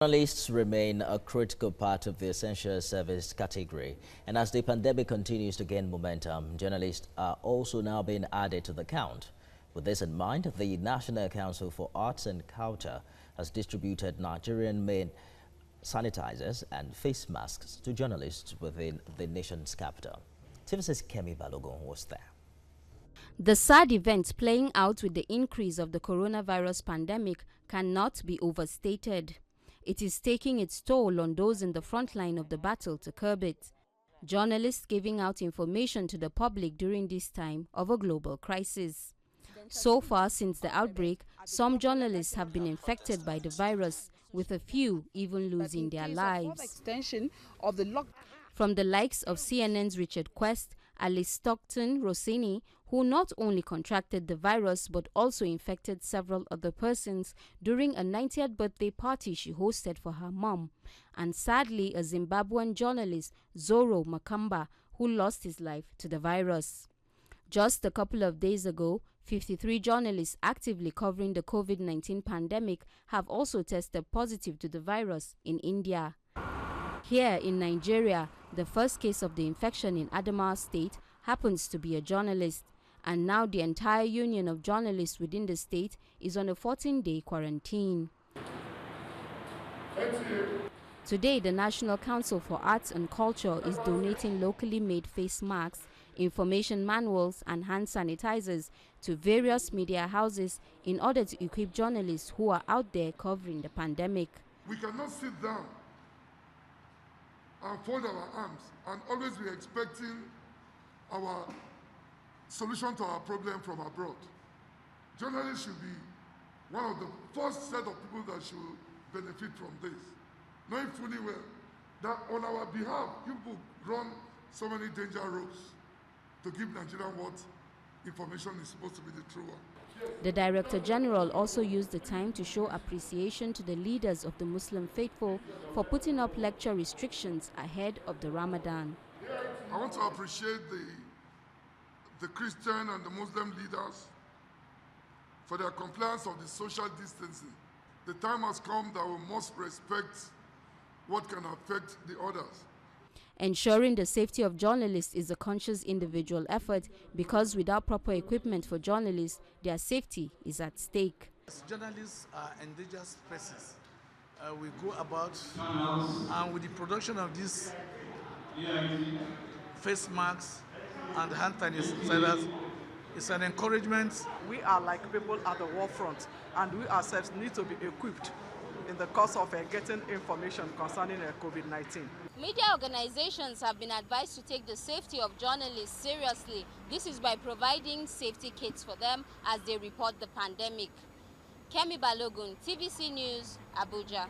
Journalists remain a critical part of the essential service category, and as the pandemic continues to gain momentum, journalists are also now being added to the count. With this in mind, the National Council for Arts and Culture has distributed Nigerian-made sanitizers and face masks to journalists within the nation's capital. TVC's Kemi Balogun was there. The sad events playing out with the increase of the coronavirus pandemic cannot be overstated. It is taking its toll on those in the front line of the battle to curb it. Journalists giving out information to the public during this time of a global crisis. So far since the outbreak, some journalists have been infected by the virus, with a few even losing their lives. From the likes of CNN's Richard Quest, Alice Stockton Rossini, who not only contracted the virus but also infected several other persons during a 90th birthday party she hosted for her mom, and sadly a Zimbabwean journalist, Zoro Makamba, who lost his life to the virus. Just a couple of days ago, 53 journalists actively covering the COVID-19 pandemic have also tested positive to the virus in India. Here in Nigeria, the first case of the infection in Adamawa State happens to be a journalist, and now the entire union of journalists within the state is on a 14-day quarantine. Today, the National Council for Arts and Culture is donating locally made face masks, information manuals and hand sanitizers to various media houses in order to equip journalists who are out there covering the pandemic. We cannot sit down and fold our arms and always be expecting our solution to our problem from abroad. Journalists should be one of the first set of people that should benefit from this, knowing fully well that on our behalf, people run so many danger roads to give Nigerian what information is supposed to be the true one. The Director General also used the time to show appreciation to the leaders of the Muslim faithful for putting up lecture restrictions ahead of the Ramadan. I want to appreciate the Christian and the Muslim leaders for their compliance of the social distancing. The time has come that we must respect what can affect the others. Ensuring the safety of journalists is a conscious individual effort because without proper equipment for journalists, their safety is at stake. Journalists are endangered species. We go about and with the production of these face masks and hand sanitizers, it's an encouragement. We are like people at the war front, and we ourselves need to be equipped in the course of getting information concerning COVID-19. Media organizations have been advised to take the safety of journalists seriously. This is by providing safety kits for them as they report the pandemic. Kemi Balogun, TVC News, Abuja.